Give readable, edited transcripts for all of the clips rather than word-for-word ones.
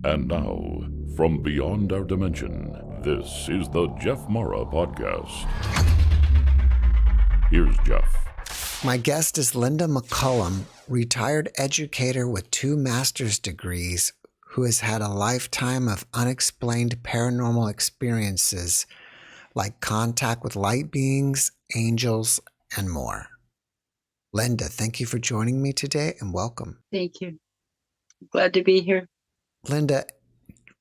And now, from beyond our dimension, this is the JeffMara podcast. Here's Jeff. My guest is Linda McCollum, retired educator with 2 master's degrees, who has had a lifetime of unexplained paranormal experiences like contact with light beings, angels, and more. Linda, thank you for joining me today and welcome. Thank you. Glad to be here. Linda,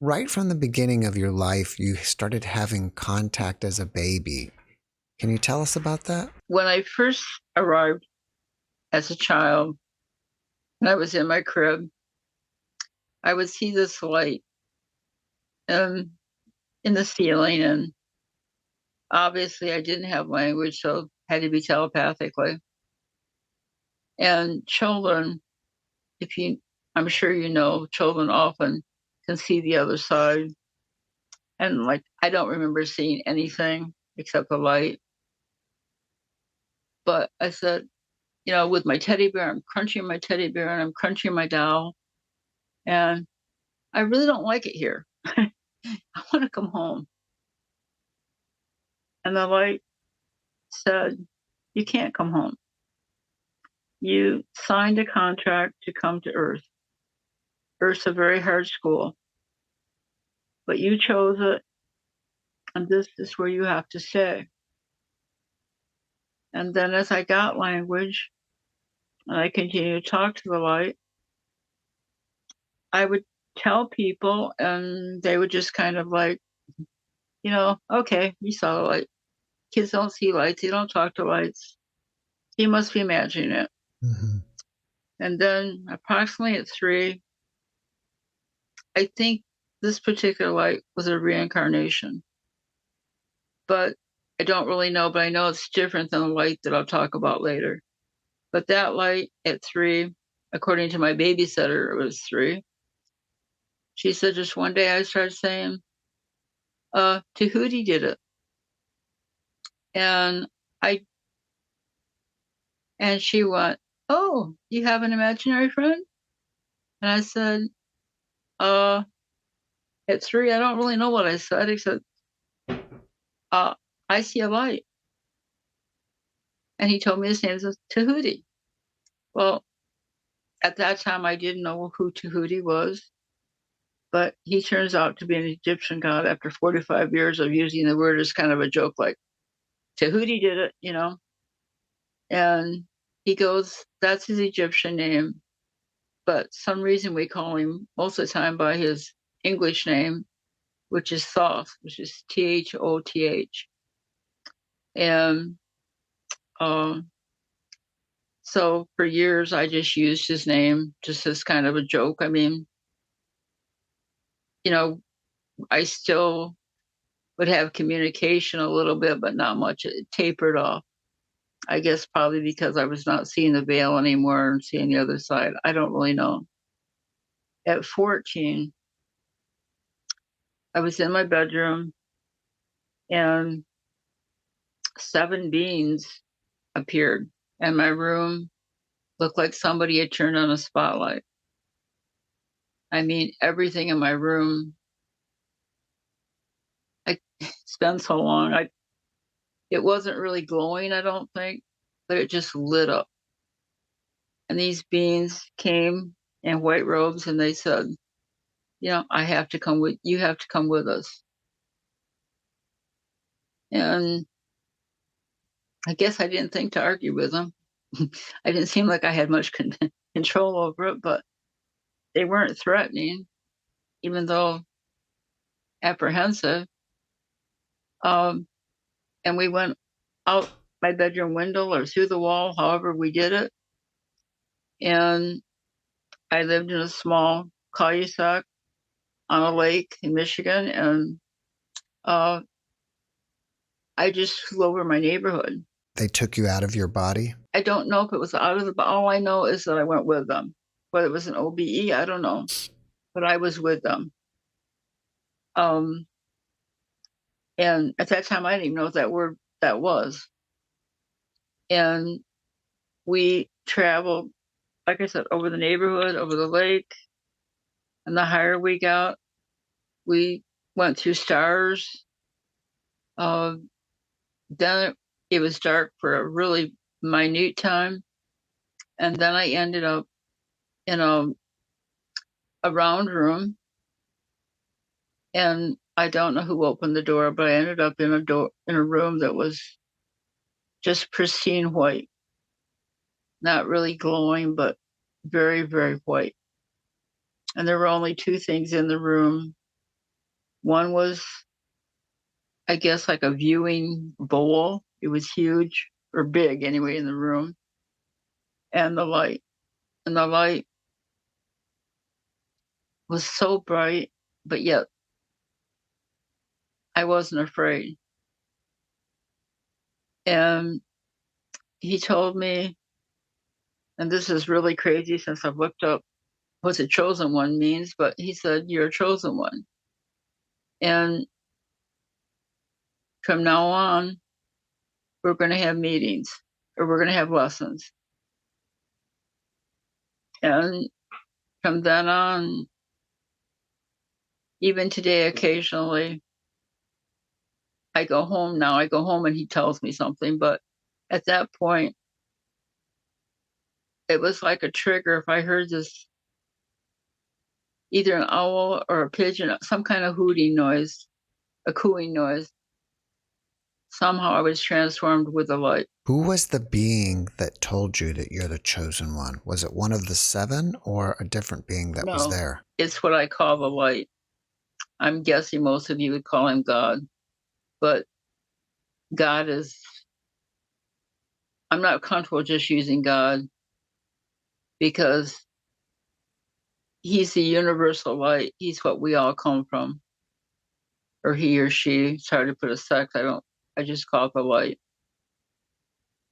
right from the beginning of your life, you started having contact as a baby. Can you tell us about that? When I first arrived as a child, and I was in my crib, I would see this light in the ceiling, and obviously I didn't have language, so it had to be telepathically. And children, I'm sure you know, children often can see the other side. And I don't remember seeing anything except the light. But I said, with my teddy bear, I'm crunching my teddy bear and I'm crunching my doll. And I really don't like it here. I want to come home. And the light said, you can't come home. You signed a contract to come to Earth. Earth's a very hard school. But you chose it, and this is where you have to stay. And then as I got language, and I continued to talk to the light, I would tell people, and they would just kind of okay, you saw the light. Kids don't see lights. They don't talk to lights. You must be imagining it. Mm-hmm. And then approximately at 3, I think this particular light was a reincarnation. But I don't really know, but I know it's different than the light that I'll talk about later. But that light at 3, according to my babysitter, it was 3. She said just one day I started saying, Tahuti did it. And she went, oh, you have an imaginary friend? And I said, at 3, I don't really know what I said, except, I see a light. And he told me his name is Tahuti. Well, at that time, I didn't know who Tahuti was, but he turns out to be an Egyptian god after 45 years of using the word as kind of a joke, like, Tahuti did it, And he goes, that's his Egyptian name, but some reason we call him most of the time by his English name, which is Thoth, which is Thoth. And so for years, I just used his name just as kind of a joke. I mean, I still would have communication a little bit, but not much. It tapered off. I guess probably because I was not seeing the veil anymore and seeing the other side. I don't really know. At 14, I was in my bedroom and 7 beings appeared, and my room looked like somebody had turned on a spotlight. I mean, everything in my room, it's been so long. It wasn't really glowing, I don't think, but it just lit up. And these beings came in white robes and they said, I have to come with, you have to come with us. And I guess I didn't think to argue with them. I didn't seem like I had much control over it, but they weren't threatening, even though apprehensive. And we went out my bedroom window or through the wall, however we did it. And I lived in a small cul-de-sac on a lake in Michigan, and I just flew over my neighborhood. They took you out of your body? I don't know if it was out of the body. All I know is that I went with them. Whether it was an OBE, I don't know. But I was with them. And at that time, I didn't even know what that word that was. And we traveled, like I said, over the neighborhood, over the lake. And the higher we got, we went through stars. Then it was dark for a really minute time. And then I ended up in a round room. And I don't know who opened the door, but I ended up in a room that was just pristine white. Not really glowing, but very, very white. And there were only two things in the room. One was, I guess, like a viewing bowl. It was huge, or big anyway, in the room. And the light. And the light was so bright, but yet I wasn't afraid. And he told me, and this is really crazy since I've looked up what the chosen one means, but he said, "You're a chosen one. And from now on, we're going to have meetings, or we're going to have lessons." And from then on, even today, occasionally, I go home now. I go home and he tells me something. But at that point, it was like a trigger. If I heard this, either an owl or a pigeon, some kind of hooting noise, a cooing noise, somehow I was transformed with the light. Who was the being that told you that you're the chosen one? Was it one of the seven or a different being that was there? It's what I call the light. I'm guessing most of you would call him God, but God is, I'm not comfortable just using God because he's the universal light. He's what we all come from, or he or she. Sorry to put a sex. I just call it the light.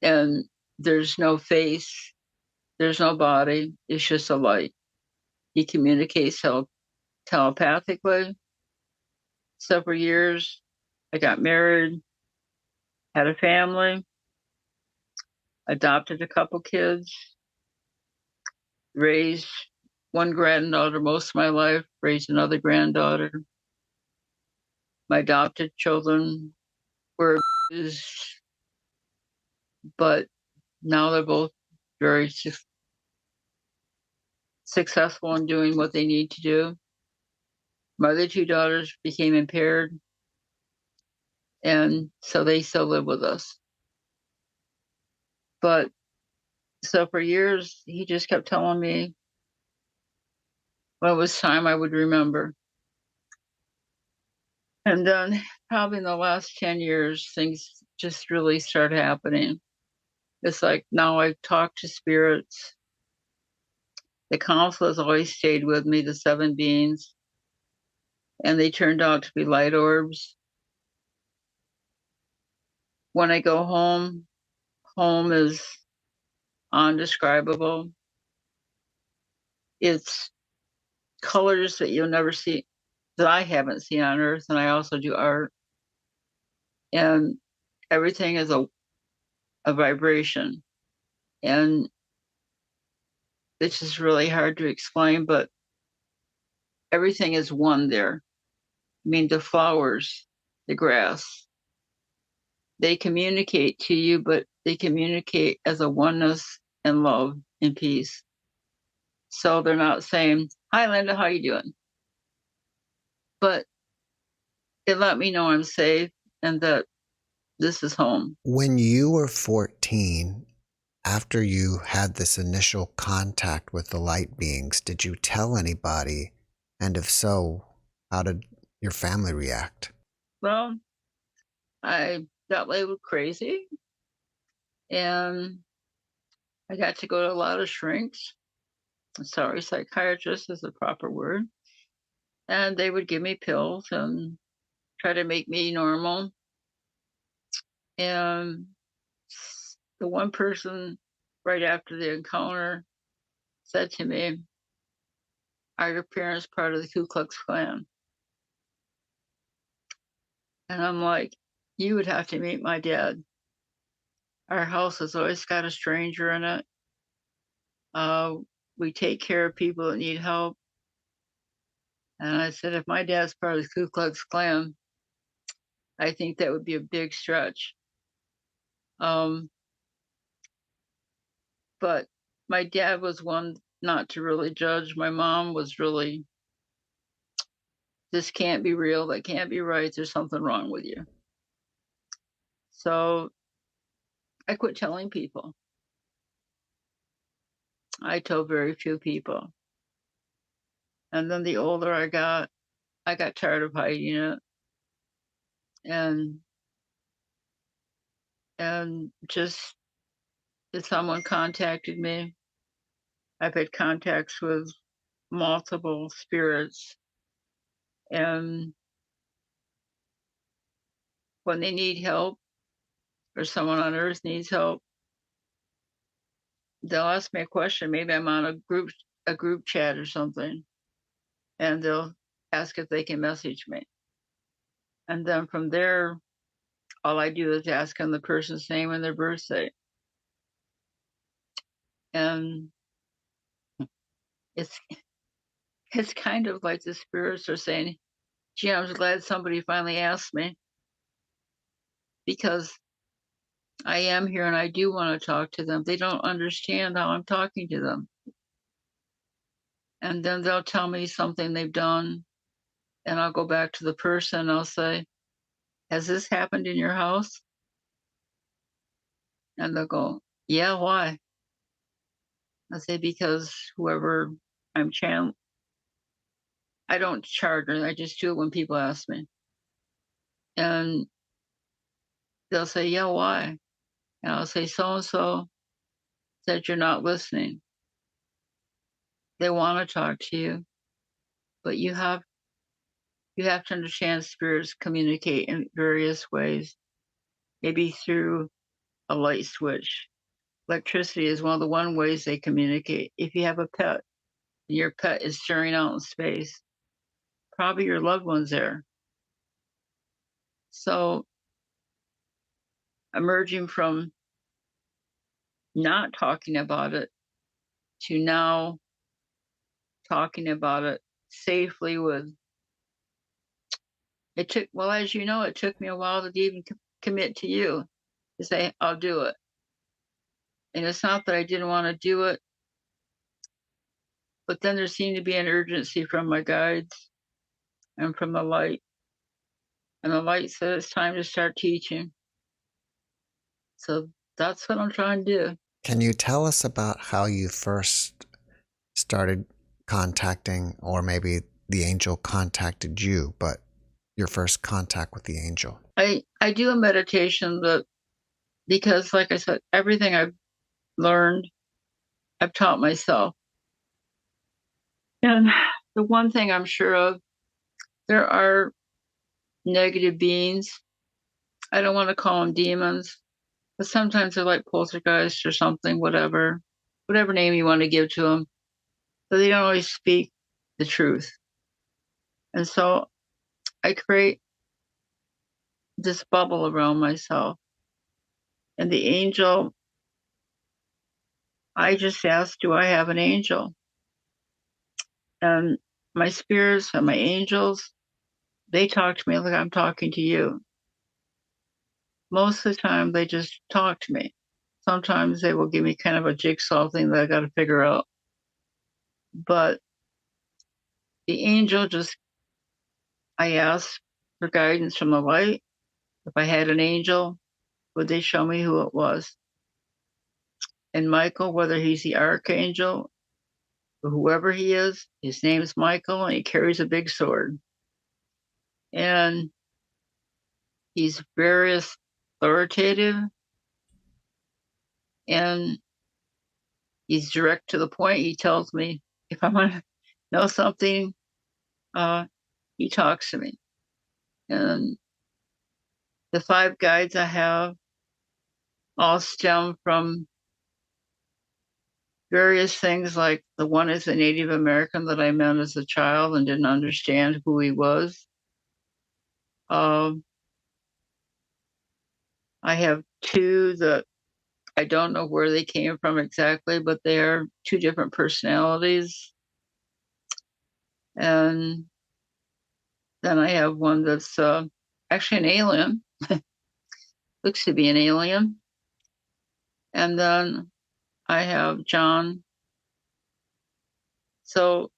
And there's no face, there's no body. It's just a light. He communicates telepathically. Several years, I got married, had a family, adopted a couple kids, raised one granddaughter most of my life, raised another granddaughter. My adopted children were abused, but now they're both very successful in doing what they need to do. My other two daughters became impaired, and so they still live with us. But so for years, he just kept telling me when it was time I would remember. And then probably in the last 10 years, things just really start happening. It's like now I talk to spirits. The council has always stayed with me, the seven beings, and they turned out to be light orbs. When I go home, home is undescribable. It's colors that you'll never see, that I haven't seen on Earth, and I also do art. And everything is a vibration. And it's just really hard to explain, but everything is one there. I mean, the flowers, the grass, they communicate to you, but they communicate as a oneness and love and peace. So they're not saying, "Hi, Linda, how you doing?" But it let me know I'm safe and that this is home. When you were 14, after you had this initial contact with the light beings, did you tell anybody? And if so, how did your family react? Well, I got labeled crazy, and I got to go to a lot of shrinks. Sorry, psychiatrist is the proper word. And they would give me pills and try to make me normal. And the one person right after the encounter said to me, "Are your parents part of the Ku Klux Klan?" And I'm like, "You would have to meet my dad. Our house has always got a stranger in it. We take care of people that need help. And I said, if my dad's part of the Ku Klux Klan, I think that would be a big stretch. But my dad was one not to really judge. My mom was really, this can't be real, that can't be right, there's something wrong with you. So I quit telling people. I told very few people. And then the older I got tired of hiding it. And just if someone contacted me, I've had contacts with multiple spirits. And when they need help or someone on earth needs help, they'll ask me a question. Maybe I'm on a group chat or something, and they'll ask if they can message me. And then from there, all I do is ask them the person's name and their birthday. And it's kind of like the spirits are saying, gee, I'm glad somebody finally asked me, because I am here and I do want to talk to them. They don't understand how I'm talking to them. And then they'll tell me something they've done, and I'll go back to the person and I'll say, has this happened in your house? And they'll go, yeah, why? I say, because whoever I'm channeling, I don't charter, I just do it when people ask me. And they'll say, yeah, why? And I'll say, so-and-so said you're not listening. They want to talk to you, but you have to understand spirits communicate in various ways, maybe through a light switch. Electricity is one of the ways they communicate. If you have a pet, and your pet is staring out in space, probably your loved one's there. So emerging from not talking about it to now talking about it safely as you know, it took me a while to even commit to you, to say, I'll do it. And it's not that I didn't want to do it, but then there seemed to be an urgency from my guides and from the light. And the light said, it's time to start teaching. So that's what I'm trying to do. Can you tell us about how you first started contacting, or maybe the angel contacted you, but your first contact with the angel? I do a meditation, but because, like I said, everything I've learned, I've taught myself. And the one thing I'm sure of, there are negative beings. I don't want to call them demons, but sometimes they're like poltergeists or something, whatever name you want to give to them. But they don't always speak the truth. And so I create this bubble around myself. And the angel, I just ask, do I have an angel? And my spirits and my angels, they talk to me like I'm talking to you. Most of the time, they just talk to me. Sometimes they will give me kind of a jigsaw thing that I got to figure out. But the angel I ask for guidance from the light. If I had an angel, would they show me who it was? And Michael, whether he's the archangel or whoever he is, his name's Michael and he carries a big sword. And he's very authoritative and he's direct to the point. He tells me if I want to know something, he talks to me. And the 5 guides I have all stem from various things, like the one is a Native American that I met as a child and didn't understand who he was. I have 2 that I don't know where they came from exactly, but they are 2 different personalities. And Then I have one that's actually an alien, looks to be an alien. And then I have John. So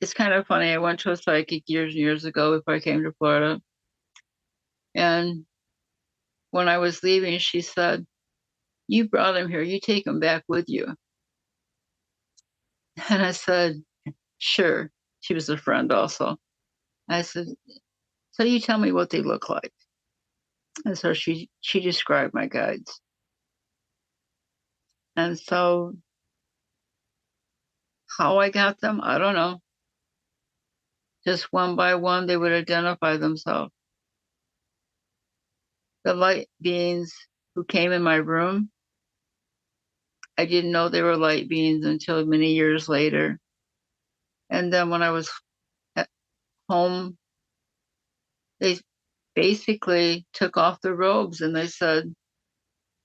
it's kind of funny. I went to a psychic years and years ago before I came to Florida. And when I was leaving, she said, "You brought him here. You take him back with you." And I said, "Sure." She was a friend also. I said, "So you tell me what they look like." And so she described my guides. And so how I got them, I don't know. Just one by one, they would identify themselves. The light beings who came in my room, I didn't know they were light beings until many years later. And then when I was at home, they basically took off the robes and they said,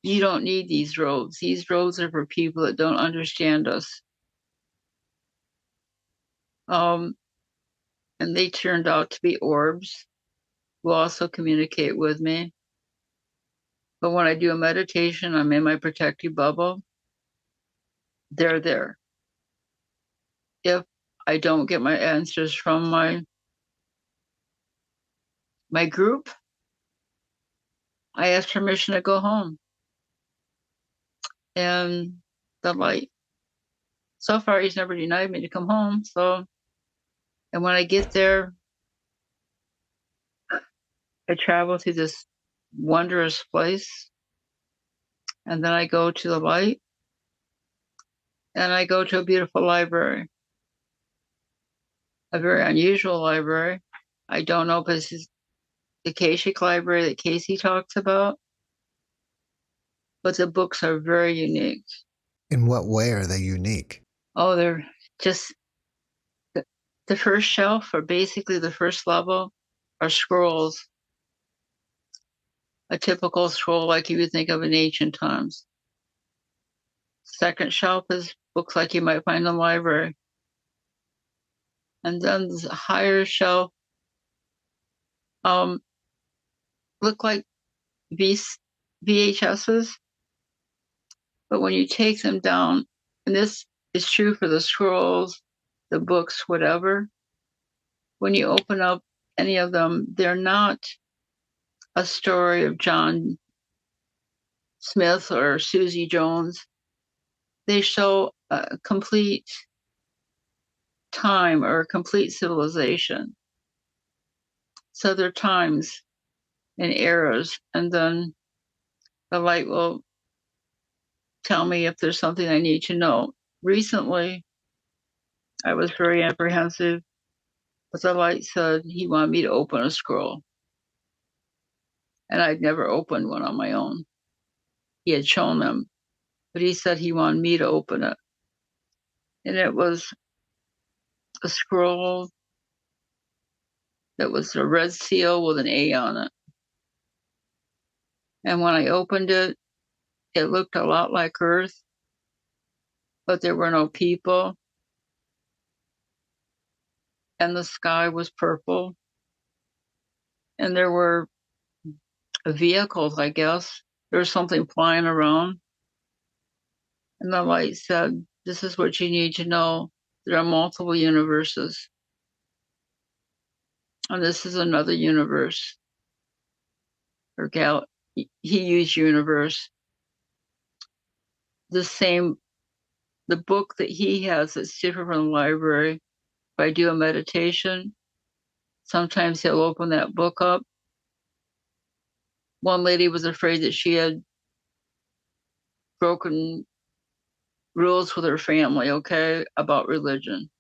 "You don't need these robes. These robes are for people that don't understand us." And they turned out to be orbs who also communicate with me. But when I do a meditation, I'm in my protective bubble. They're there. If I don't get my answers from my group, I ask permission to go home. And the light, so far, he's never denied me to come home. So, and when I get there, I travel to this wondrous place. And then I go to the light and I go to a beautiful library, a very unusual library. I don't know if this is the Akashic library that Casey talks about, but the books are very unique. In what way are they unique? Oh, they're just the first shelf, or basically the first level, are scrolls. A typical scroll like you would think of in ancient times. Second shelf is books like you might find in the library. And then the higher shelf look like VHSs, but when you take them down, and this is true for the scrolls, the books, whatever, when you open up any of them, they're not a story of John Smith or Susie Jones. They show a complete time or a complete civilization. So there are times and eras, and then the light will tell me if there's something I need to know. Recently, I was very apprehensive, but the light said he wanted me to open a scroll. And I'd never opened one on my own. He had shown them, but he said he wanted me to open it. And it was a scroll that was a red seal with an A on it. And when I opened it, it looked a lot like Earth, but there were no people. And the sky was purple. And there were vehicles, I guess. There was something flying around. And the light said, "This is what you need to know. There are multiple universes. And this is another universe." Or he used universe. The book that he has that's different from the library, if I do a meditation, sometimes he'll open that book up. One lady was afraid that she had broken rules with her family, okay, about religion.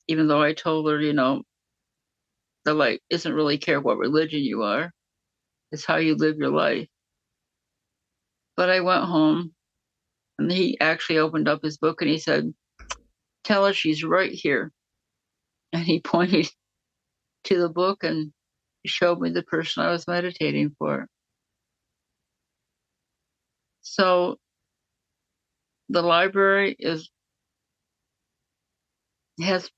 Even though I told her, the light isn't really care what religion you are. It's how you live your life. But I went home and he actually opened up his book and he said, "Tell her she's right here." And he pointed to the book and showed me the person I was meditating for. So the library has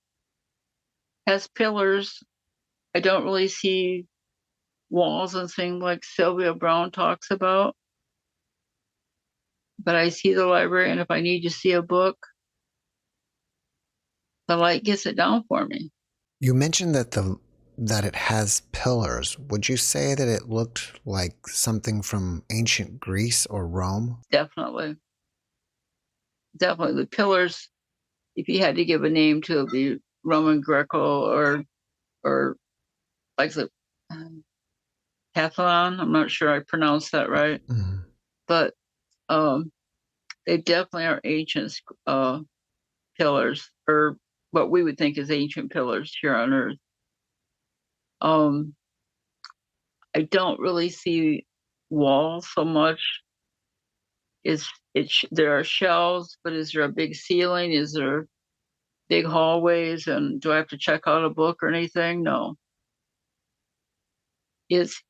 has pillars. I don't really see walls and things like Sylvia Brown talks about, but I see the library, and if I need to see a book, the light gets it down for me. You mentioned that it has pillars. Would you say that it looked like something from ancient Greece or Rome? Definitely. The pillars, if you had to give a name to the Roman Greco or like the Pathlon, I'm not sure I pronounced that right, but they definitely are ancient pillars, or what we would think is ancient pillars here on Earth. I don't really see walls so much. There are shelves, but is there a big ceiling? Is there big hallways? And do I have to check out a book or anything? No. It's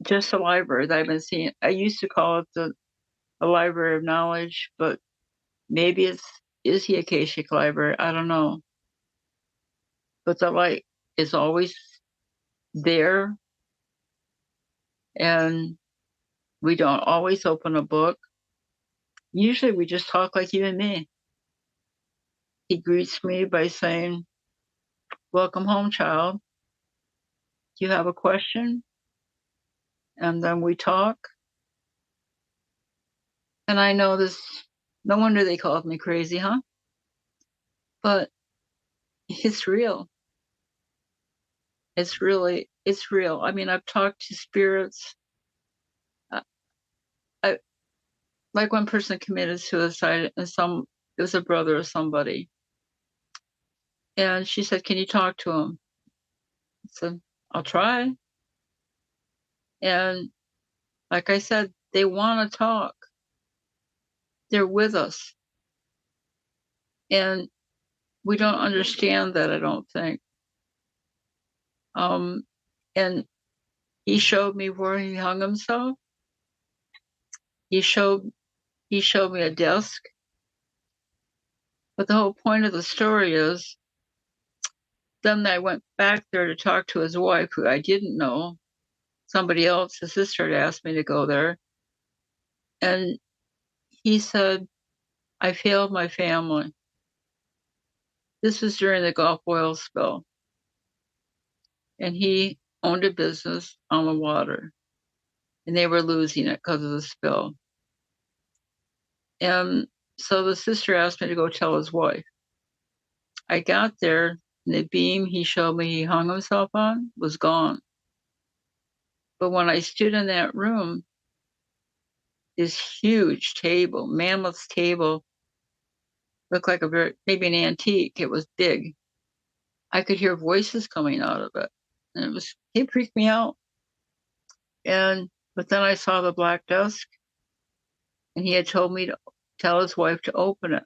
just a library that I've been seeing. I used to call it the library of knowledge, but maybe is the Akashic Library. I don't know. But the light is always there, and we don't always open a book. Usually we just talk like you and me. He greets me by saying, "Welcome home, child. Do you have a question?" And then we talk. And I know this, no wonder they called me crazy, huh? But it's real. It's real. I mean, I've talked to spirits. I like one person committed suicide, and it was a brother of somebody. And she said, "Can you talk to him?" I said, "I'll try." And like I said, they want to talk. They're with us. And we don't understand that, I don't think. And he showed me where he hung himself. He showed me a desk. But the whole point of the story is, then I went back there to talk to his wife, who I didn't know. Somebody else, his sister, had asked me to go there. And he said, "I failed my family." This was during the Gulf oil spill. And he owned a business on the water. And they were losing it because of the spill. And so the sister asked me to go tell his wife. I got there, and the beam he showed me he hung himself on was gone. But when I stood in that room, this huge table, mammoth table, looked like maybe an antique. It was big. I could hear voices coming out of it. And it freaked me out. But then I saw the black desk, and he had told me to tell his wife to open it.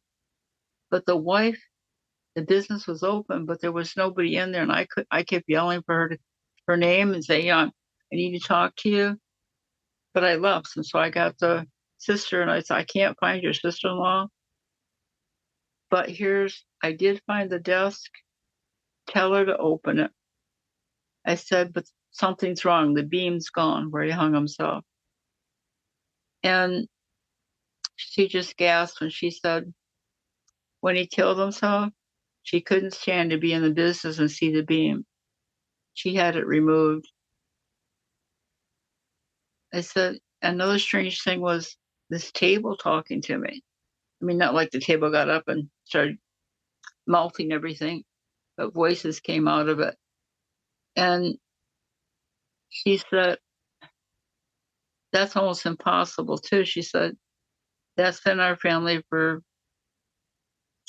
But the business was open, but there was nobody in there. And I kept yelling for her name and saying, "I need to talk to you." But I left. And so I got the sister, and I said, "I can't find your sister-in-law. But I did find the desk. Tell her to open it." I said, "But something's wrong. The beam's gone where he hung himself." And she just gasped when she said, when he killed himself, she couldn't stand to be in the business and see the beam. She had it removed. I said, another strange thing was this table talking to me. I mean, not like the table got up and started mouthing everything, but voices came out of it. And she said, "That's almost impossible too." She said, "That's been our family for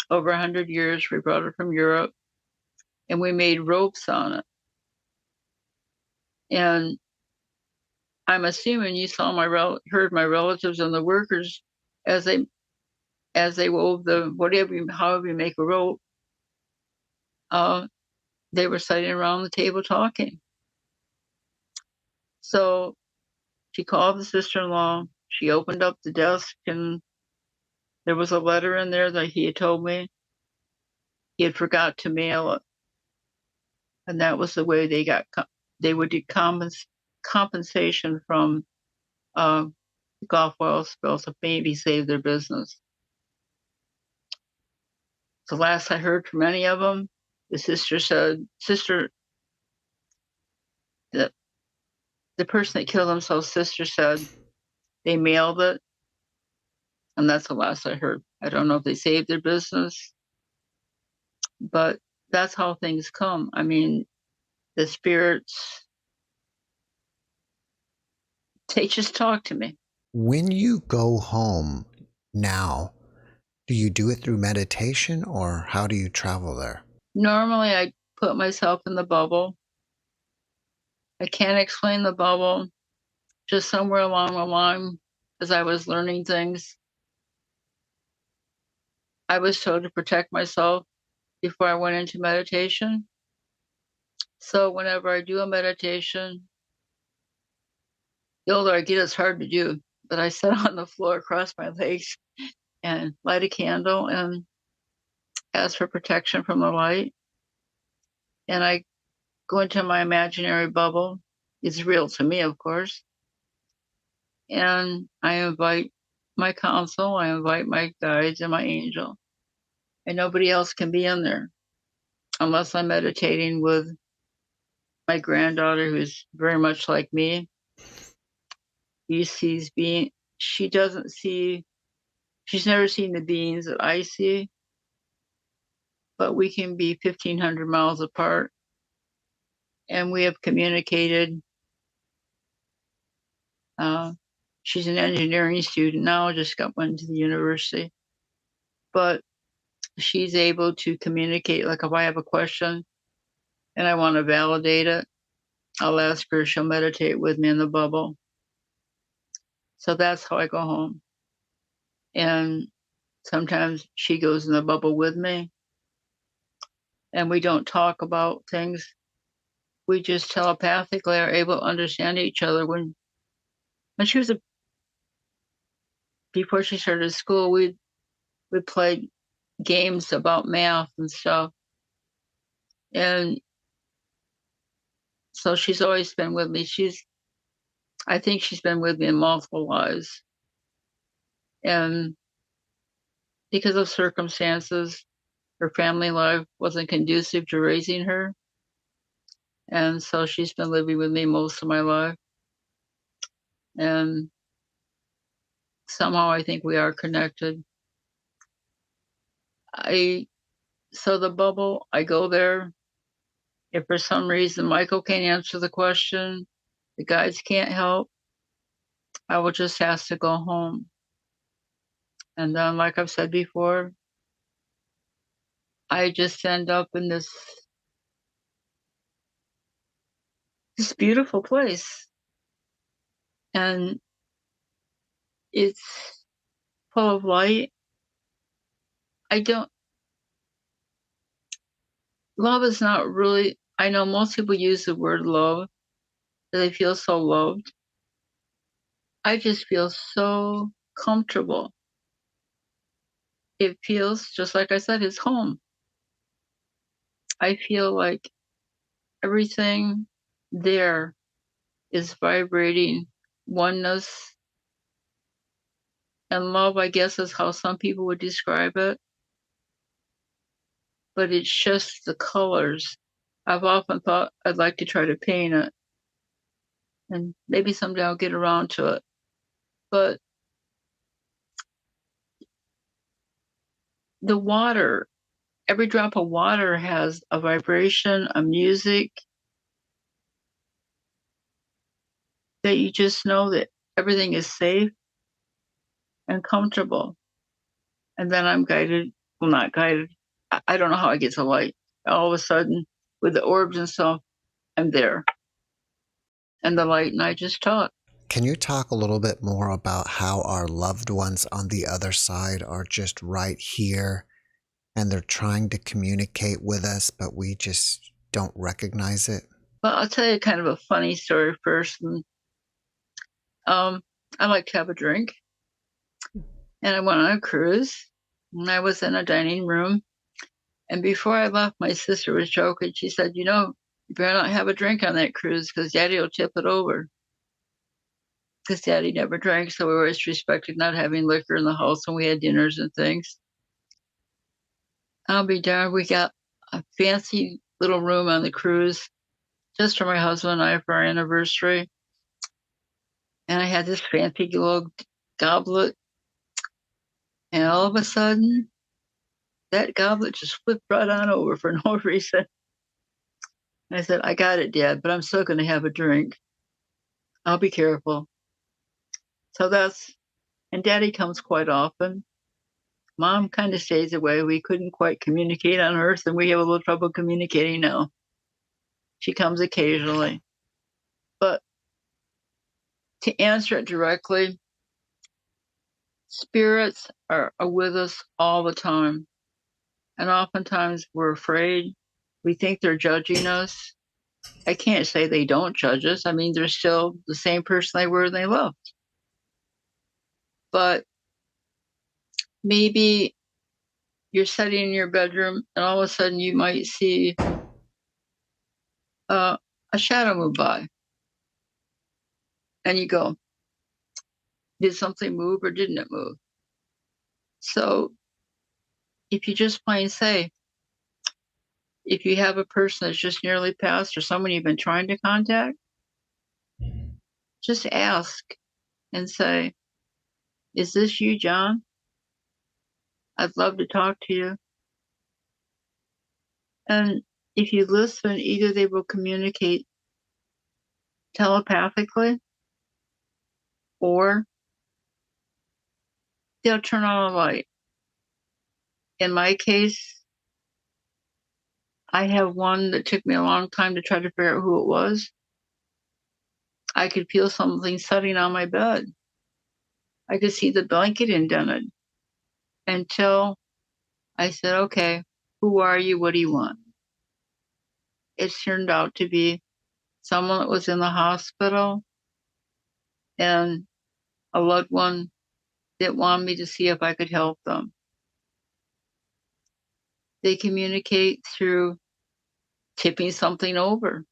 over 100 years. We brought it from Europe, and we made ropes on it. And I'm assuming you heard my relatives and the workers as they wove however you make a rope. They were sitting around the table talking." So she called the sister-in-law. She opened up the desk, and There was a letter in there that he had told me he had forgot to mail it, and that was the way they would get compensation from the Gulf oil spill to maybe save their business. The last I heard from any of them, the sister that the person that killed himself, sister said they mailed it, and that's the last I heard. I don't know if they saved their business, but that's how things come. I mean, the spirits, they just talk to me. When you go home now, do you do it through meditation or how do you travel there? Normally, I put myself in the bubble. I can't explain the bubble. Just somewhere along the line, as I was learning things, I was told to protect myself before I went into meditation. So whenever I do a meditation, the older I get, it's hard to do. But I sit on the floor, cross my legs, and light a candle and ask for protection from the light. And I go into my imaginary bubble. It's real to me, of course. And I invite my counsel, I invite my guides and my angel. And nobody else can be in there unless I'm meditating with my granddaughter, who's very much like me. She doesn't see, she's never seen the beings that I see, but we can be 1,500 miles apart. And we have communicated. She's an engineering student now, just went to the university. But she's able to communicate. Like if I have a question and I want to validate it, I'll ask her, she'll meditate with me in the bubble. So that's how I go home. And sometimes she goes in the bubble with me. And we don't talk about things. We just telepathically are able to understand each other. When she was before she started school, we played games about math and stuff. And so she's always been with me. I think she's been with me in multiple lives. And because of circumstances, her family life wasn't conducive to raising her. And so she's been living with me most of my life. And somehow I think we are connected. So the bubble, I go there. If for some reason Michael can't answer the question, the guides can't help, I will just ask to go home. And then, like I've said before, I just end up in this beautiful place. And it's full of light. Love is not really, I know most people use the word love, that they feel so loved. I just feel so comfortable. It feels, just like I said, it's home. I feel like everything there is vibrating oneness. And love, I guess, is how some people would describe it. But it's just the colors. I've often thought I'd like to try to paint it. And maybe someday I'll get around to it. But the water, every drop of water has a vibration, a music, that you just know that everything is safe and comfortable. And then I'm guided, well, not guided. I don't know how I get to light. All of a sudden, with the orbs and stuff, I'm there. And the light, and I just talk. Can you talk a little bit more about how our loved ones on the other side are just right here and they're trying to communicate with us, but we just don't recognize it? Well, I'll tell you kind of a funny story first. And, I like to have a drink. And I went on a cruise, and I was in a dining room. And before I left, my sister was joking. She said, you better not have a drink on that cruise because Daddy will tip it over. Because Daddy never drank, so we always respected not having liquor in the house when we had dinners and things. I'll be darned, we got a fancy little room on the cruise just for my husband and I for our anniversary. And I had this fancy little goblet. And all of a sudden, that goblet just flipped right on over for no reason. And I said, I got it, Dad, but I'm still going to have a drink. I'll be careful. So and Daddy comes quite often. Mom kind of stays away. We couldn't quite communicate on Earth, and we have a little trouble communicating now. She comes occasionally. But to answer it directly, spirits are with us all the time. And oftentimes we're afraid. We think they're judging us. I can't say they don't judge us. I mean, they're still the same person they were when they left. But maybe you're sitting in your bedroom and all of a sudden you might see a shadow move by. And you go, did something move or didn't it move? So if you just plain say, if you have a person that's just nearly passed or someone you've been trying to contact, just ask and say, is this you, John? I'd love to talk to you. And if you listen, either they will communicate telepathically or they'll turn on a light. In my case, I have one that took me a long time to try to figure out who it was. I could feel something sitting on my bed. I could see the blanket indented until I said, okay, who are you? What do you want? It turned out to be someone that was in the hospital and a loved one that wanted me to see if I could help them. They communicate through tipping something over.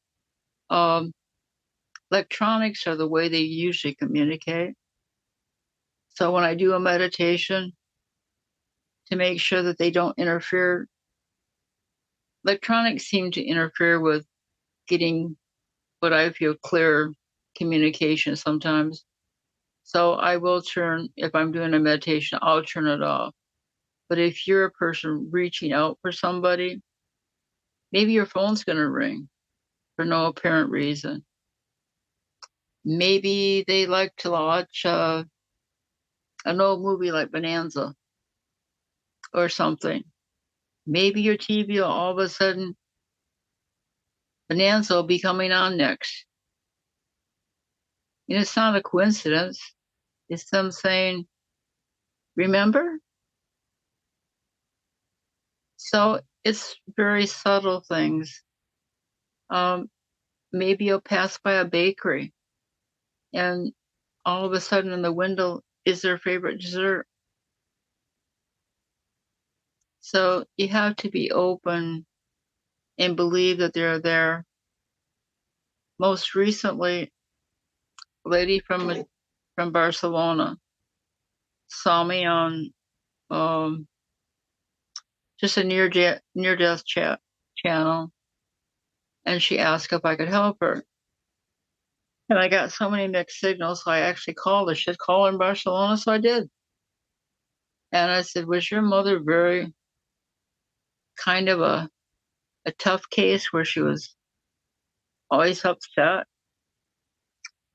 Electronics are the way they usually communicate. So when I do a meditation, to make sure that they don't interfere, electronics seem to interfere with getting what I feel clear communication sometimes. So I will turn, if I'm doing a meditation, I'll turn it off. But if you're a person reaching out for somebody, maybe your phone's going to ring for no apparent reason. Maybe they like to watch an old movie like Bonanza or something. Maybe your TV will all of a sudden, Bonanza will be coming on next. And it's not a coincidence. It's them saying, remember? So it's very subtle things. Maybe you'll pass by a bakery and all of a sudden in the window is their favorite dessert. So you have to be open and believe that they're there. Most recently, a lady from Barcelona saw me on just a near-death chat channel, and she asked if I could help her. And I got so many mixed signals, so I actually called her. She said, call her in Barcelona, so I did. And I said, was your mother very kind of a tough case where she was always upset?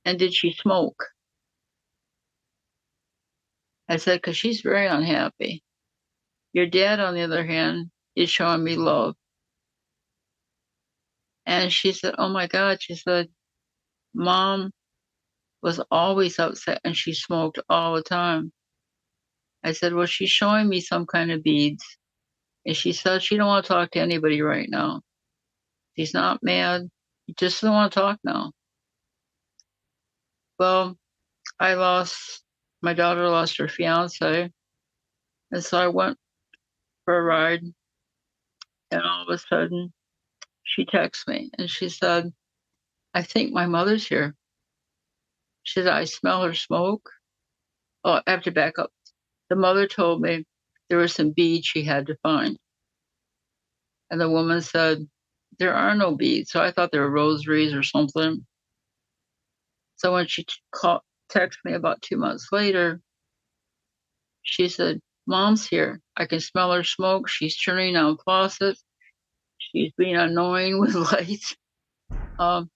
And did she smoke? I said, because she's very unhappy. Your dad, on the other hand, is showing me love. And she said, oh my God, she said, Mom was always upset and she smoked all the time. I said, well, she's showing me some kind of beads. And she said she don't want to talk to anybody right now. She's not mad. She just doesn't want to talk now. Well, my daughter lost her fiance. And so I went for a ride, and all of a sudden she texts me and she said, I think my mother's here. She said, I smell her smoke. Oh, I have to back up. The mother told me there were some beads she had to find. And the woman said, there are no beads. So I thought they were rosaries or something. So when she texted me about 2 months later, she said, Mom's here. I can smell her smoke. She's turning on faucets. She's being annoying with lights. But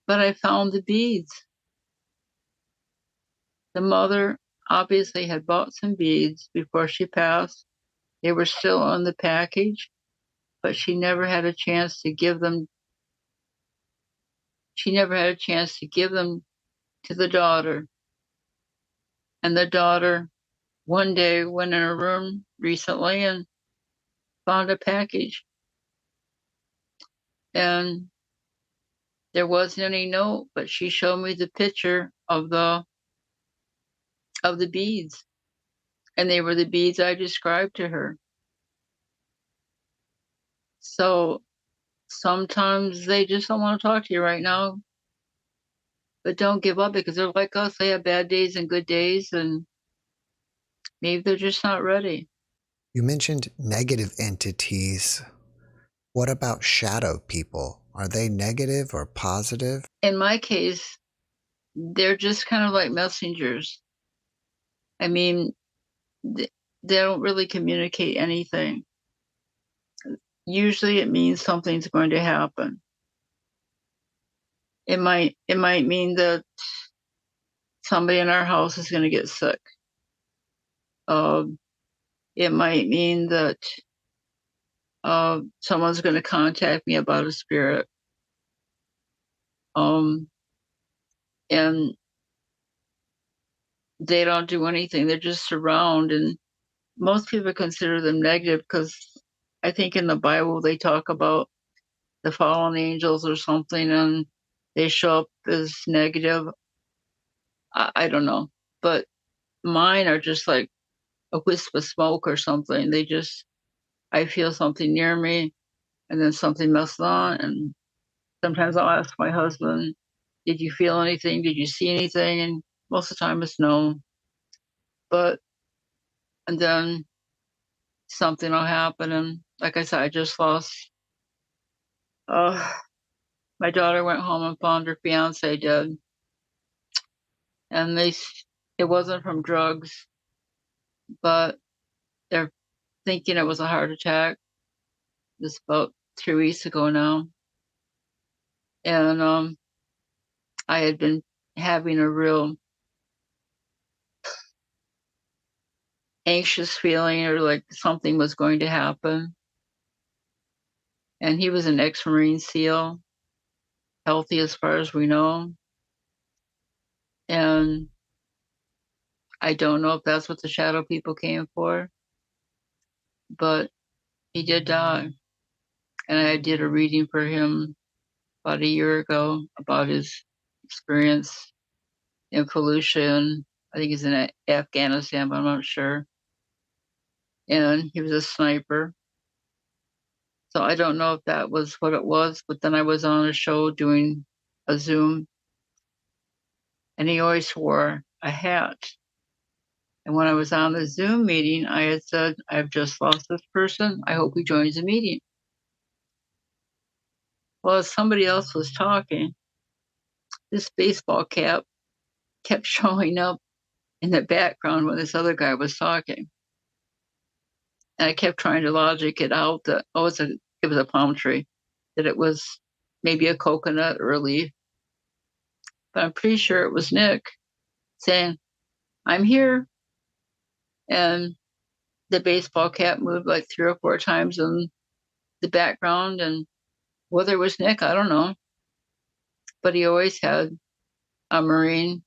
I found the beads. The mother obviously had bought some beads before she passed. They were still on the package, but she never had a chance to give them. She never had a chance to give them to the daughter. And the daughter one day went in her room recently and found a package. And there wasn't any note, but she showed me the picture of the beads. And they were the beads I described to her. So sometimes they just don't want to talk to you right now. But don't give up, because they're like us. They have bad days and good days, and maybe they're just not ready. You mentioned negative entities. What about shadow people? Are they negative or positive? In my case, they're just kind of like messengers. I mean, they don't really communicate anything. Usually it means something's going to happen. It might mean that somebody in our house is going to get sick. It might mean that someone's going to contact me about a spirit. And they don't do anything. They're just around. And most people consider them negative because I think in the Bible they talk about the fallen angels or something, and they show up as negative. I don't know. But mine are just like a wisp of smoke or something. I feel something near me, and then something moves on. And sometimes I'll ask my husband, did you feel anything? Did you see anything? And most of the time it's no. And then something will happen. And like I said, I just lost, my daughter went home and found her fiance dead. And it wasn't from drugs, but they're thinking it was a heart attack. This about 3 weeks ago now. And I had been having a real anxious feeling, or like something was going to happen. And he was an ex-Marine SEAL, healthy as far as we know. And I don't know if that's what the shadow people came for, but he did die. And I did a reading for him about a year ago about his experience in Fallujah. I think he's in Afghanistan, but I'm not sure. And he was a sniper. So I don't know if that was what it was, but then I was on a show doing a Zoom, and he always wore a hat. And when I was on the Zoom meeting, I had said, I've just lost this person. I hope he joins the meeting. Well, as somebody else was talking, this baseball cap kept showing up in the background when this other guy was talking. And I kept trying to logic it out that, it was a palm tree, that it was maybe a coconut or a leaf. But I'm pretty sure it was Nick saying, I'm here. And the baseball cap moved like 3 or 4 times in the background. And whether it was Nick, I don't know. But he always had a Marine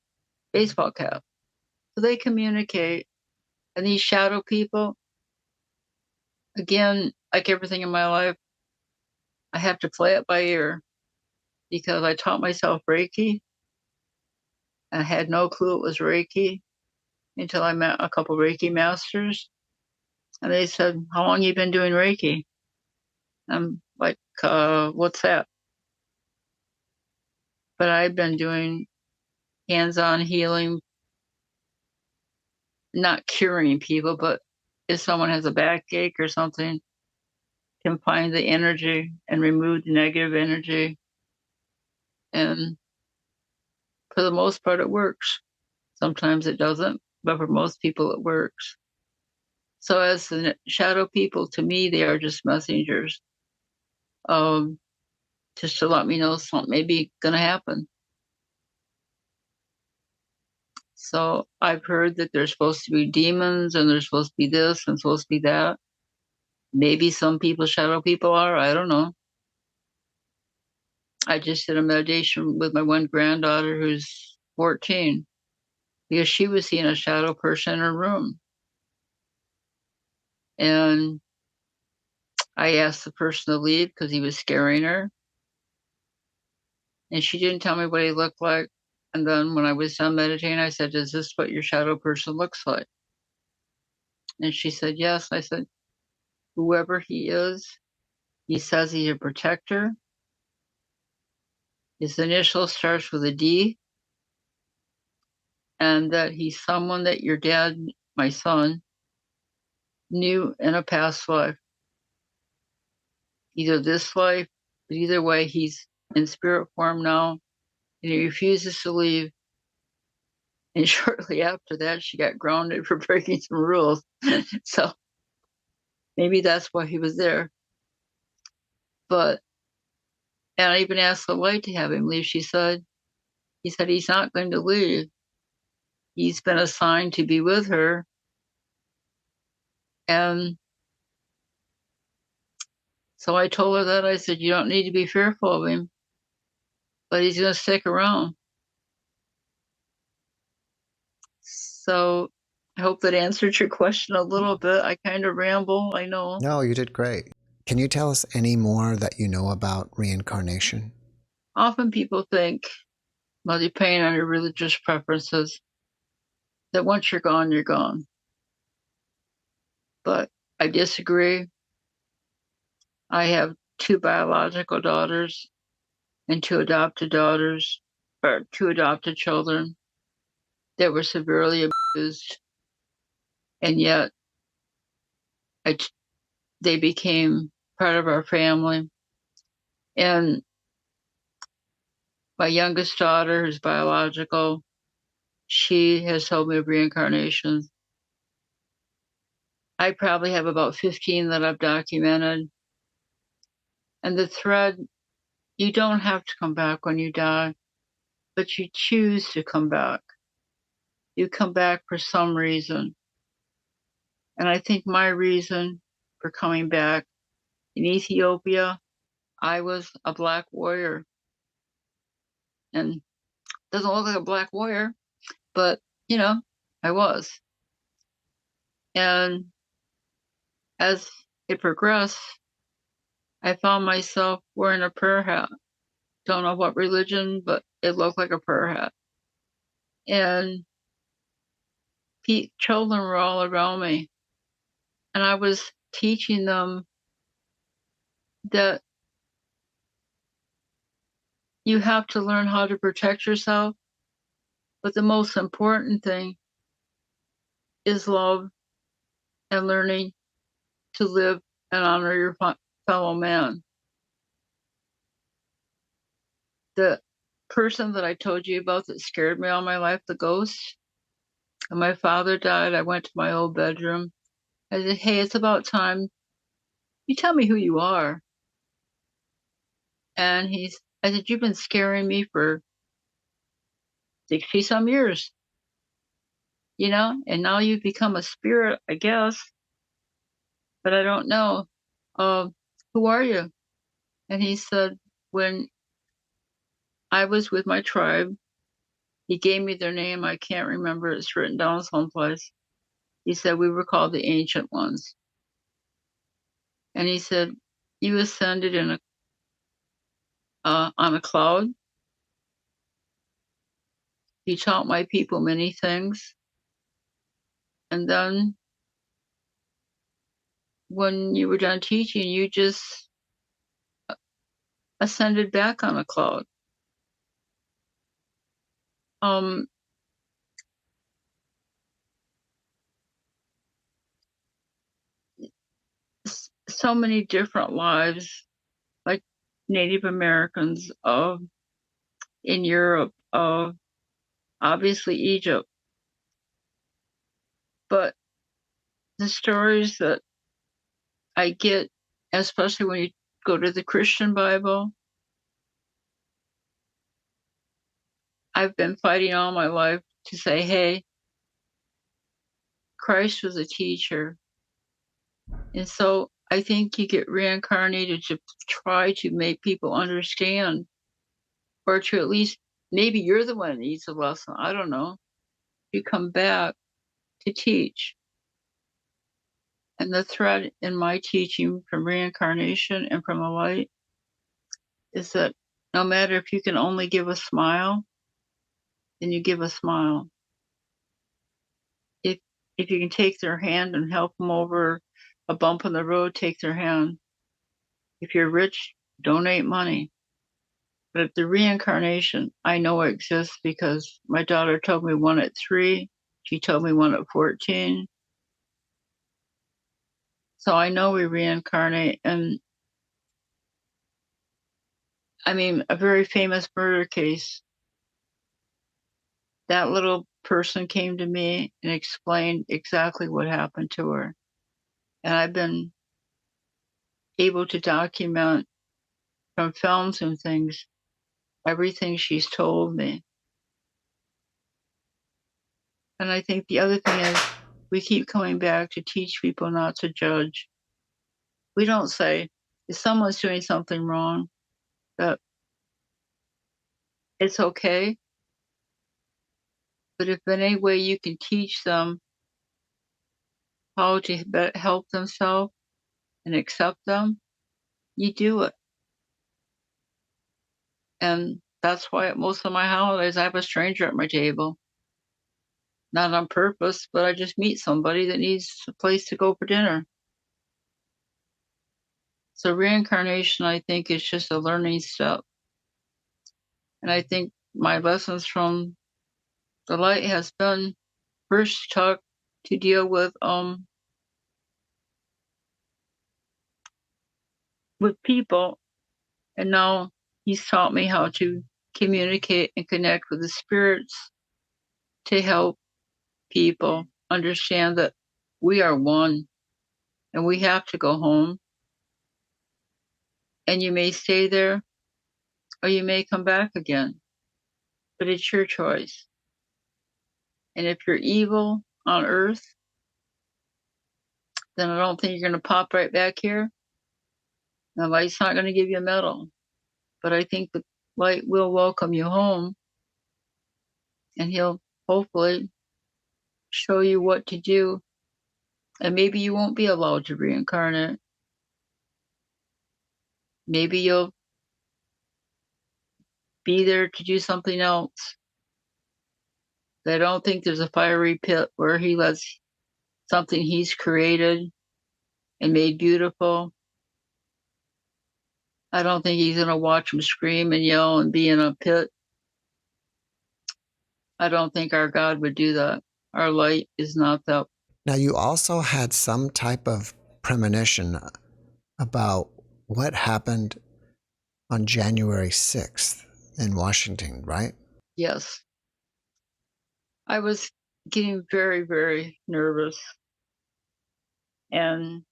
baseball cap. So they communicate. And these shadow people, again, like everything in my life, I have to play it by ear, because I taught myself Reiki. I had no clue it was Reiki. until I met a couple Reiki masters. And they said, how long you been doing Reiki? I'm like, what's that? But I've been doing hands-on healing, not curing people, but if someone has a backache or something, can find the energy and remove the negative energy. And for the most part, it works. Sometimes it doesn't, but for most people, it works. So as the shadow people, to me, they are just messengers, just to let me know something may be going to happen. So I've heard that there's supposed to be demons and there's supposed to be this and supposed to be that. Maybe some people, shadow people are, I don't know. I just did a meditation with my one granddaughter who's 14 because she was seeing a shadow person in her room. And I asked the person to leave because he was scaring her. And she didn't tell me what he looked like. And then when I was done meditating, I said, is this what your shadow person looks like? And she said, yes. I said, whoever he is, he says he's a protector. His initial starts with a D. And that he's someone that your dad, my son, knew in a past life. Either this life, but either way, he's in spirit form now. And he refuses to leave. And shortly after that, she got grounded for breaking some rules. So maybe that's why he was there. But, and I even asked the light to have him leave. He said he's not going to leave. He's been assigned to be with her. And so I told her that. I said, you don't need to be fearful of him, but he's going to stick around. So I hope that answered your question a little bit. I kind of ramble, I know. No, you did great. Can you tell us any more that you know about reincarnation? Often people think, well, depending on your religious preferences, that once you're gone, you're gone. But I disagree. I have 2 biological daughters and 2 adopted daughters, or 2 adopted children that were severely abused. And yet they became part of our family. And my youngest daughter, who's biological, she has told me of reincarnation. I probably have about 15 that I've documented. And the thread, you don't have to come back when you die, but you choose to come back. You come back for some reason. And I think my reason for coming back in Ethiopia, I was a black warrior. And doesn't look like a black warrior, but, I was. And as it progressed, I found myself wearing a prayer hat. Don't know what religion, but it looked like a prayer hat. And children were all around me. And I was teaching them that you have to learn how to protect yourself. But the most important thing is love and learning to live and honor your fellow man. The person that I told you about that scared me all my life, the ghost, when my father died, I went to my old bedroom. I said, hey, it's about time you tell me who you are. And I said, you've been scaring me for 60 some years, and now you've become a spirit, I guess, but I don't know. Who are you? And he said, when I was with my tribe, he gave me their name. I can't remember. It's written down someplace. He said, we were called the Ancient Ones. And he said, you ascended on a cloud. You taught my people many things. And then when you were done teaching, you just ascended back on a cloud. So many different lives, like Native Americans, in Europe, obviously Egypt. But the stories that I get, especially when you go to the Christian Bible, I've been fighting all my life to say, hey, Christ was a teacher. And so I think you get reincarnated to try to make people understand, or to at least, maybe you're the one that needs a lesson. I don't know. You come back to teach. And the thread in my teaching from reincarnation and from the light is that no matter if you can only give a smile, then you give a smile. If you can take their hand and help them over a bump in the road, take their hand. If you're rich, donate money. But the reincarnation, I know exists because my daughter told me one at 3. She told me one at 14. So I know we reincarnate. And I mean, a very famous murder case, that little person came to me and explained exactly what happened to her. And I've been able to document from films and things everything she's told me. And I think the other thing is we keep coming back to teach people not to judge. We don't say, if someone's doing something wrong, that it's okay. But if in any way you can teach them how to help themselves and accept them, you do it. And that's why at most of my holidays, I have a stranger at my table. Not on purpose, but I just meet somebody that needs a place to go for dinner. So reincarnation, I think, is just a learning step. And I think my lessons from the light has been first to deal with people, and now he's taught me how to communicate and connect with the spirits to help people understand that we are one and we have to go home. And you may stay there or you may come back again, but it's your choice. And if you're evil on earth, then I don't think you're going to pop right back here. The light's not going to give you a medal, but I think the light will welcome you home, and he'll hopefully show you what to do. And maybe you won't be allowed to reincarnate. Maybe you'll be there to do something else. I don't think there's a fiery pit where he lets something he's created and made beautiful. I don't think he's going to watch him scream and yell and be in a pit. I don't think our God would do that. Our light is not that. Now, you also had some type of premonition about what happened on January 6th in Washington, right? Yes. I was getting very, very nervous. And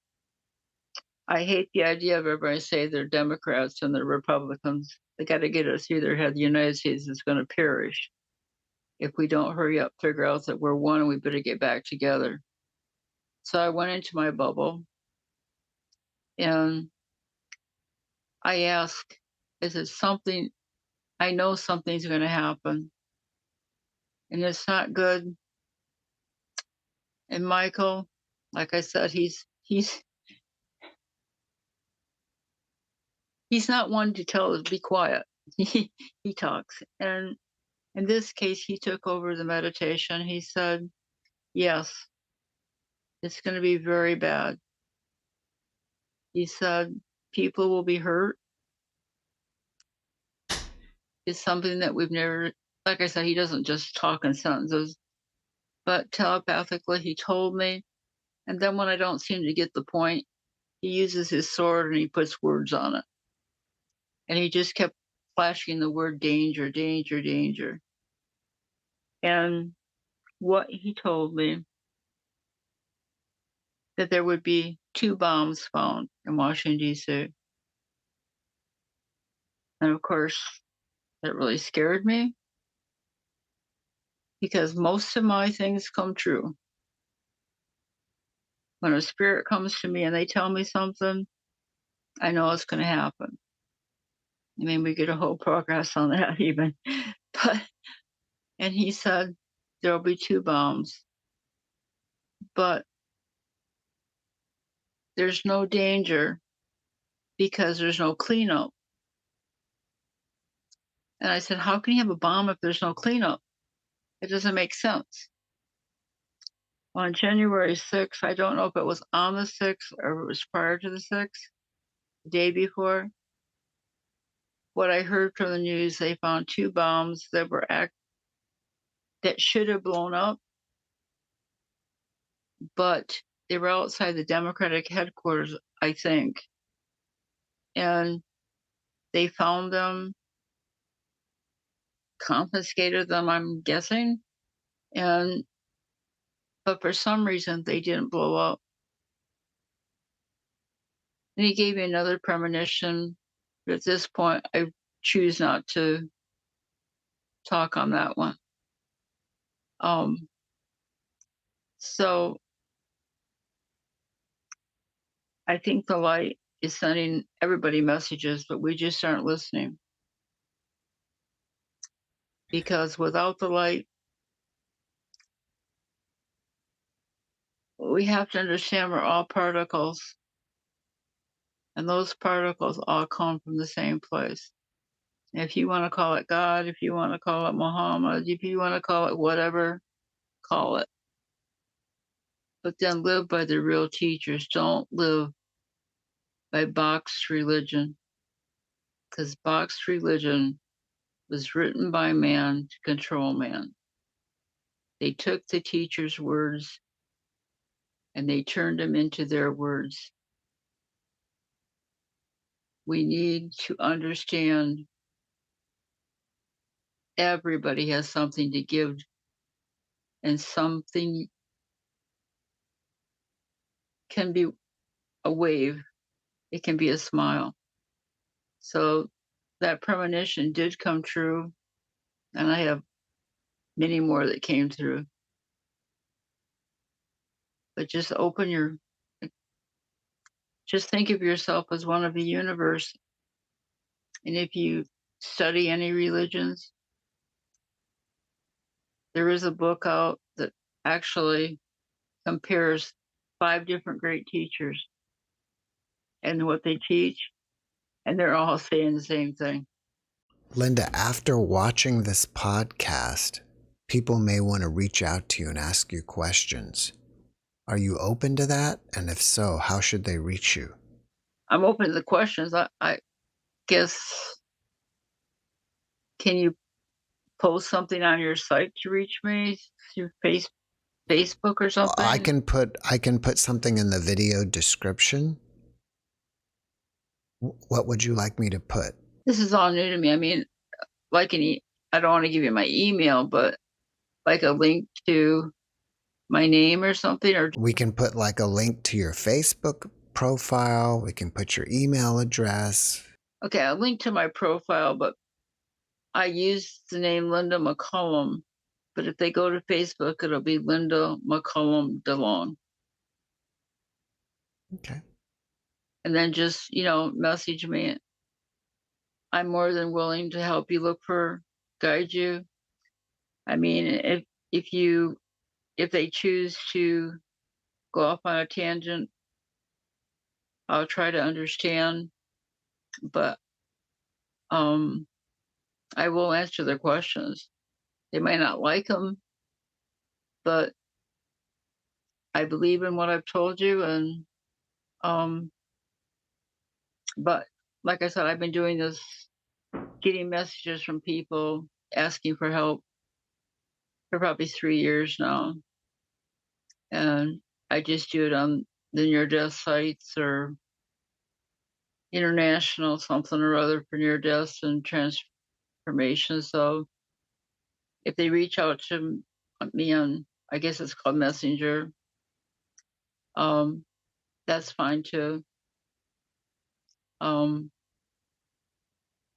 I hate the idea of everybody saying they're Democrats and they're Republicans. They got to get it through their head. The United States is going to perish if we don't hurry up, figure out that we're one and we better get back together. So I went into my bubble and I asked, is it something, I know something's going to happen and it's not good. And Michael, like I said, he's not one to tell us be quiet. He talks. And in this case, he took over the meditation. He said, yes, It's going to be very bad. He said people will be hurt. It's something that we've never, like I said, he doesn't just talk in sentences, but telepathically he told me. And then when I don't seem to get the point, he uses his sword and he puts words on it. And he just kept flashing the word danger, danger, danger. And what he told me, that there would be 2 bombs found in Washington, D.C. And of course, that really scared me because most of my things come true. When a spirit comes to me and they tell me something, I know it's going to happen. I mean, we get a whole progress on that even. But, and he said, there'll be 2 bombs, but there's no danger because there's no cleanup. And I said, how can you have a bomb if there's no cleanup? It doesn't make sense. On January 6th, I don't know if it was on the 6th or it was prior to the 6th, the day before. What I heard from the news, they found 2 bombs that were that should have blown up, but they were outside the Democratic headquarters, I think. And they found them, confiscated them, I'm guessing. But for some reason, they didn't blow up. And he gave me another premonition. But at this point, I choose not to talk on that one. So I think the light is sending everybody messages, but we just aren't listening. Because without the light, we have to understand we're all particles. And those particles all come from the same place. If you want to call it God, if you want to call it Muhammad, if you want to call it whatever, call it. But then live by the real teachers. Don't live by boxed religion. Because boxed religion was written by man to control man. They took the teacher's words and they turned them into their words. We need to understand everybody has something to give, and something can be a wave, it can be a smile. So that premonition did come true, and I have many more that came through. But just just think of yourself as one of the universe. And if you study any religions, there is a book out that actually compares 5 different great teachers and what they teach, and they're all saying the same thing. Linda, after watching this podcast, people may want to reach out to you and ask you questions. Are you open to that? And if so, how should they reach you? I'm open to the questions. I guess, can you post something on your site to reach me through Facebook or something? I can put something in the video description. What would you like me to put? This is all new to me. I mean, I don't want to give you my email, but like a link to my name or something, or we can put like a link to your Facebook profile. We can put your email address. Okay, a link to my profile, but I use the name Linda McCollum. But if they go to Facebook, it'll be Linda McCollum DeLong. Okay. And then just, message me. I'm more than willing to help you guide you. I mean, if they choose to go off on a tangent, I'll try to understand, but I will answer their questions. They might not like them, but I believe in what I've told you, and but like I said, I've been doing this, getting messages from people asking for help for probably 3 years now, and I just do it on the near-death sites or international something or other for near-deaths and transformation. So if they reach out to me on, I guess it's called Messenger, that's fine too.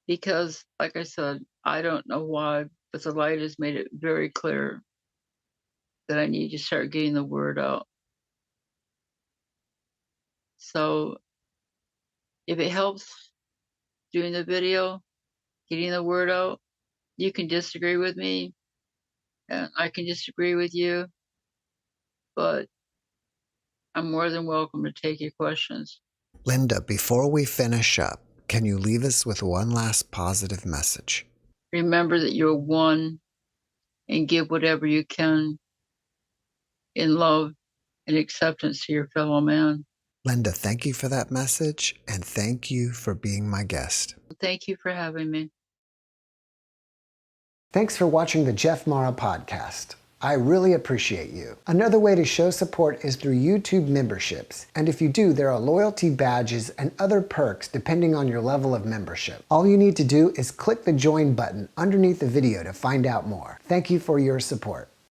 Because, like I said, I don't know why, but the light has made it very clear that I need to start getting the word out. So if it helps doing the video, getting the word out, you can disagree with me and I can disagree with you, but I'm more than welcome to take your questions. Linda, before we finish up, can you leave us with one last positive message? Remember that you're one and give whatever you can in love and acceptance to your fellow man. Linda, thank you for that message, and thank you for being my guest. Thank you for having me. Thanks for watching the JeffMara podcast. I really appreciate you. Another way to show support is through YouTube memberships. And if you do, there are loyalty badges and other perks depending on your level of membership. All you need to do is click the join button underneath the video to find out more. Thank you for your support.